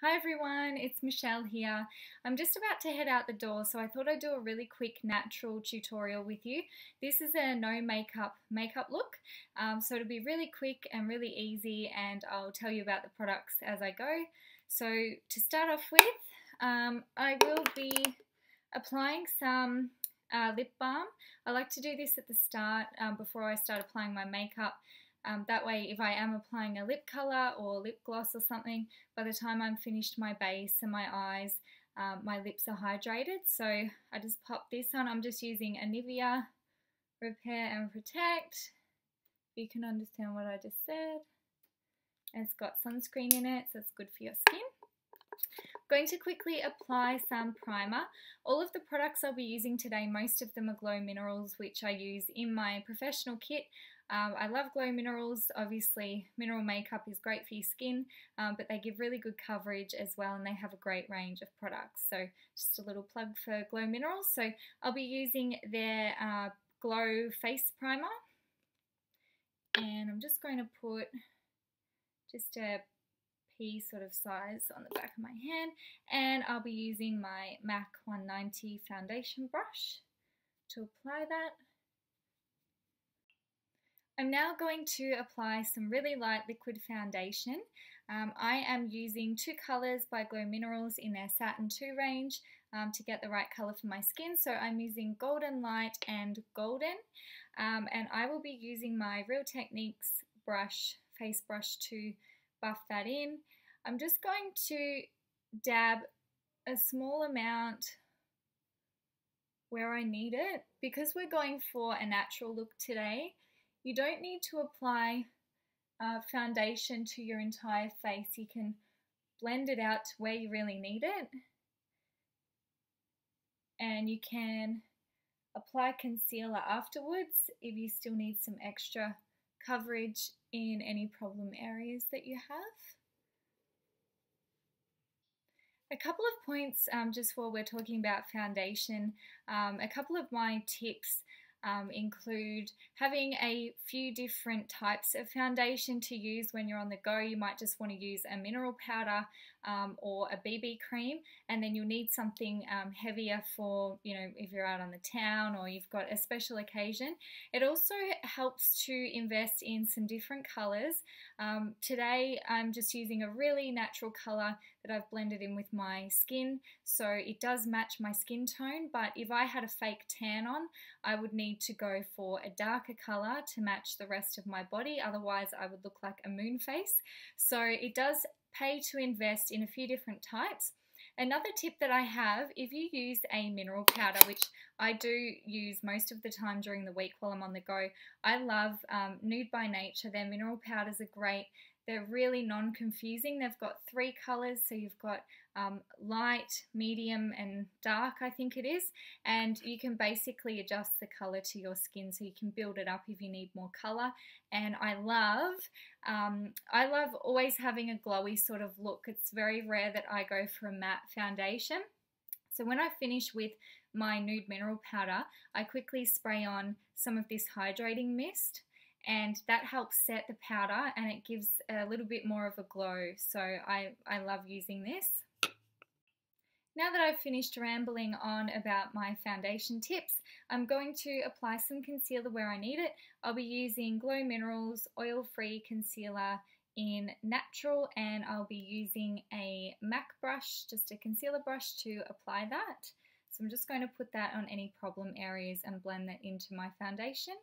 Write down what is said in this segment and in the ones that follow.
Hi everyone, it's Michelle here. I'm just about to head out the door, so I thought I'd do a really quick natural tutorial with you. This is a no makeup look, so it'll be really quick and really easy, and I'll tell you about the products as I go. So to start off with, I will be applying some lip balm. I like to do this at the start before I start applying my makeup. That way, if I am applying a lip colour or lip gloss or something, by the time I'm finished my base and my eyes, my lips are hydrated. So I just pop this on. I'm just using a Nivea Repair and Protect. You can understand what I just said. And it's got sunscreen in it, so it's good for your skin. I'm going to quickly apply some primer. All of the products I'll be using today, most of them are Glo Minerals, which I use in my professional kit. I love Glo Minerals. Obviously, mineral makeup is great for your skin, but they give really good coverage as well, and they have a great range of products. So just a little plug for Glo Minerals. So I'll be using their Glow Face Primer, and I'm just going to put just a pea sort of size on the back of my hand, and I'll be using my MAC 190 foundation brush to apply that. I'm now going to apply some really light liquid foundation. I am using two colours by Glo Minerals in their Satin 2 range to get the right colour for my skin. So I'm using Golden Light and Golden, and I will be using my Real Techniques brush, face brush, to buff that in. I'm just going to dab a small amount where I need it. Because we're going for a natural look today, you don't need to apply foundation to your entire face. You can blend it out to where you really need it. And you can apply concealer afterwards if you still need some extra coverage in any problem areas that you have. A couple of points just while we're talking about foundation. A couple of my tips include having a few different types of foundation to use when you're on the go. You might just want to use a mineral powder or a BB cream, and then you'll need something heavier for, if you're out on the town or you've got a special occasion. It also helps to invest in some different colors. Today I'm just using a really natural color that I've blended in with my skin, so it does match my skin tone, but if I had a fake tan on, I would need to go for a darker color to match the rest of my body, otherwise I would look like a moon face. So it does pay to invest in a few different types. Another tip that I have, if you use a mineral powder, which I do use most of the time during the week while I'm on the go, I love Nude by Nature. Their mineral powders are great. They're really non-confusing. They've got 3 colours, so you've got light, medium and dark, I think it is, and you can basically adjust the colour to your skin, so you can build it up if you need more colour. And I love always having a glowy sort of look. It's very rare that I go for a matte foundation. So when I finish with my nude mineral powder, I quickly spray on some of this hydrating mist, and that helps set the powder and it gives a little bit more of a glow. So I love using this. Now that I've finished rambling on about my foundation tips, I'm going to apply some concealer where I need it. I'll be using Glo Minerals Oil-Free Concealer in Natural, and I'll be using a MAC brush, just a concealer brush, to apply that. So I'm just going to put that on any problem areas and blend that into my foundation.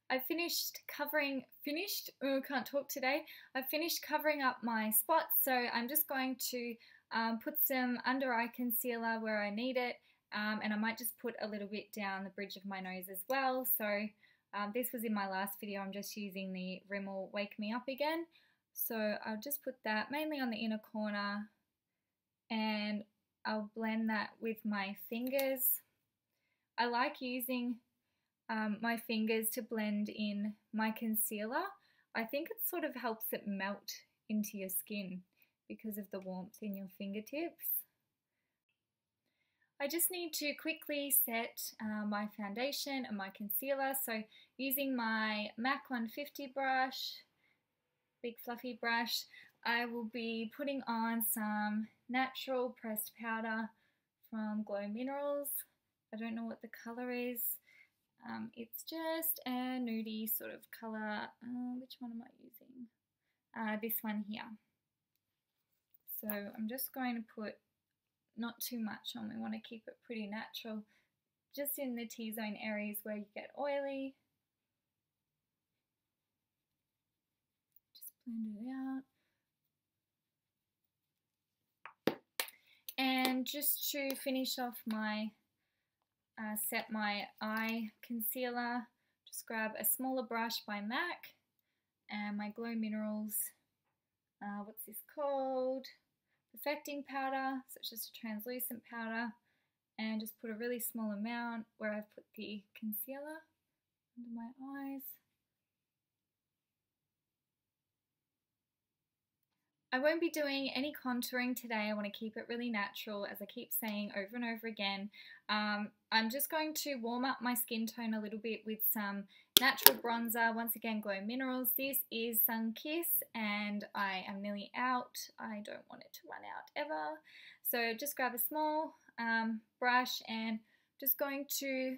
I've finished covering up my spots, so I'm just going to put some under eye concealer where I need it, and I might just put a little bit down the bridge of my nose as well. So this was in my last video. I'm just using the Rimmel Wake Me Up Again. So I'll just put that mainly on the inner corner, and I'll blend that with my fingers. I like using my fingers to blend in my concealer. I think it sort of helps it melt into your skin because of the warmth in your fingertips. I just need to quickly set my foundation and my concealer. So using my MAC 150 brush, big fluffy brush, I will be putting on some natural pressed powder from Glo Minerals. I don't know what the colour is. It's just a nudie sort of colour. Which one am I using? This one here. So I'm just going to put not too much on. We want to keep it pretty natural, just in the T-zone areas where you get oily. Just blend it out. And just to finish off my set my eye concealer, just grab a smaller brush by MAC and my Glo Minerals, what's this called? Perfecting powder, so it's just a translucent powder, and just put a really small amount where I've put the concealer under my eyes. I won't be doing any contouring today. I want to keep it really natural, as I keep saying over and over again. I'm just going to warm up my skin tone a little bit with some natural bronzer. Once again, Glo Minerals. This is Sun Kiss, and I am nearly out. I don't want it to run out ever. So just grab a small brush, and just going to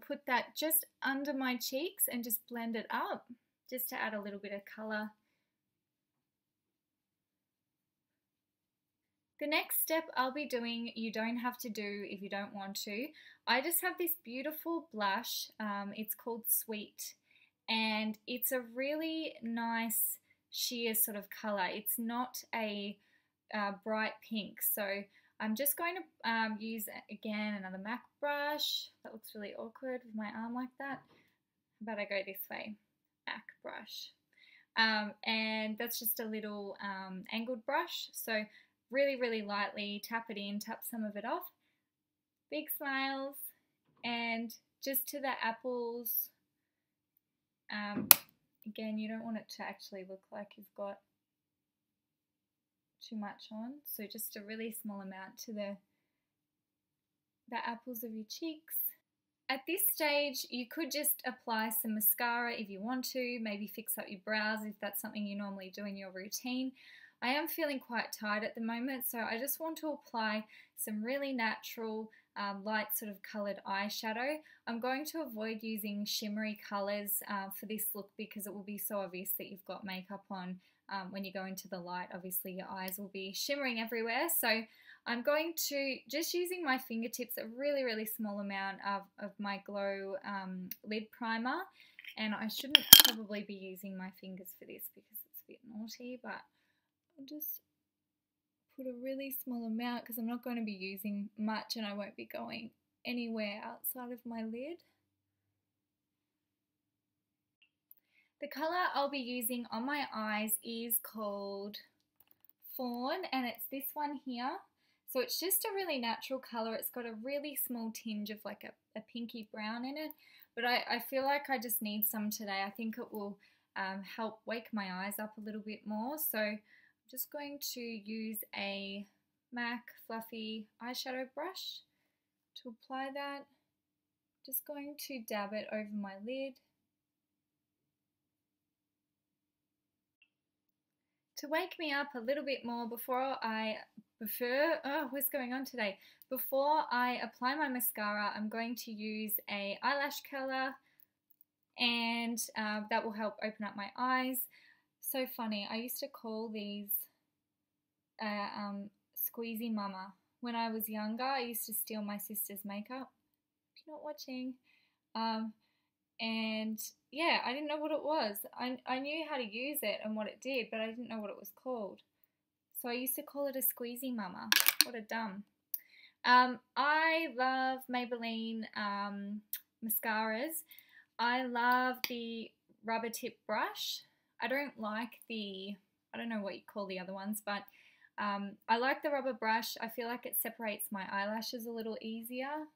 put that just under my cheeks and just blend it up, just to add a little bit of colour. The next step I'll be doing, you don't have to do if you don't want to. I just have this beautiful blush. It's called Sweet, and it's a really nice sheer sort of colour. It's not a bright pink, so I'm just going to use, again, another MAC brush. That looks really awkward with my arm like that. How about I go this way? MAC brush. And that's just a little angled brush. So really, really lightly tap it in, tap some of it off. Big smiles, and just to the apples. Again, you don't want it to actually look like you've got too much on, so just a really small amount to the apples of your cheeks. At this stage, you could just apply some mascara if you want to, maybe fix up your brows if that's something you normally do in your routine. I am feeling quite tired at the moment, so I just want to apply some really natural, light sort of coloured eyeshadow. I'm going to avoid using shimmery colours for this look, because it will be so obvious that you've got makeup on when you go into the light. Obviously your eyes will be shimmering everywhere, so I'm going to, just using my fingertips, a really, really small amount of my Glo lid primer, and I shouldn't probably be using my fingers for this because it's a bit naughty, but I'll just put a really small amount because I'm not going to be using much and I won't be going anywhere outside of my lid. The colour I'll be using on my eyes is called Fawn, and it's this one here. So it's just a really natural colour. It's got a really small tinge of like a pinky brown in it, but I feel like I just need some today. I think it will help wake my eyes up a little bit more. So I'm just going to use a MAC fluffy eyeshadow brush to apply that. Just going to dab it over my lid. To wake me up a little bit more before I what's going on today? Before I apply my mascara, I'm going to use a eyelash curler, and that will help open up my eyes. So funny, I used to call these Squeezy Mama. When I was younger, I used to steal my sister's makeup. If you're not watching. And yeah, I didn't know what it was. I knew how to use it and what it did, but I didn't know what it was called. So I used to call it a Squeezy Mama. What a dumb. I love Maybelline mascaras. I love the rubber tip brush. I don't like the, I don't know what you call the other ones, but I like the rubber brush. I feel like it separates my eyelashes a little easier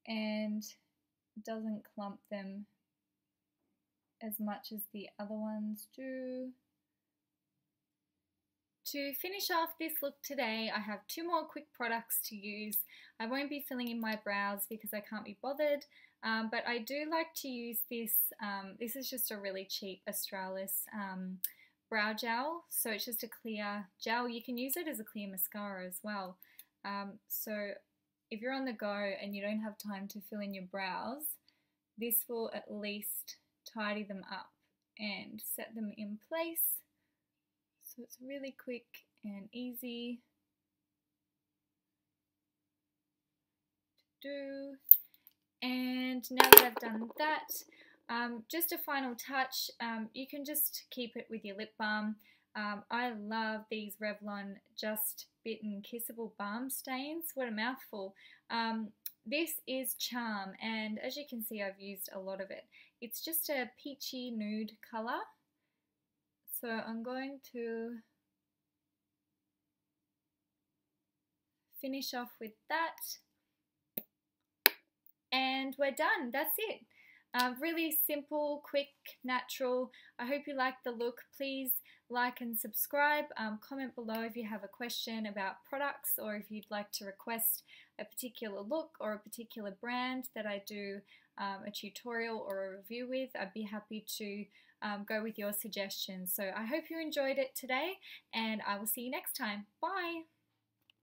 and doesn't clump them as much as the other ones do. To finish off this look today, I have two more quick products to use. I won't be filling in my brows because I can't be bothered, but I do like to use this. This is just a really cheap Australis brow gel, so it's just a clear gel. You can use it as a clear mascara as well. So if you're on the go and you don't have time to fill in your brows, this will at least tidy them up and set them in place. So it's really quick and easy to do. And now that I've done that, just a final touch, you can just keep it with your lip balm. I love these Revlon Just Bitten Kissable Balm Stains. What a mouthful. This is Charm, and as you can see, I've used a lot of it. It's just a peachy nude colour. So I'm going to finish off with that. And we're done. That's it. Really simple, quick, natural. I hope you like the look. Please like and subscribe. Comment below if you have a question about products, or if you'd like to request a particular look or a particular brand that I do a tutorial or a review with. I'd be happy to go with your suggestions. So I hope you enjoyed it today, and I will see you next time. Bye!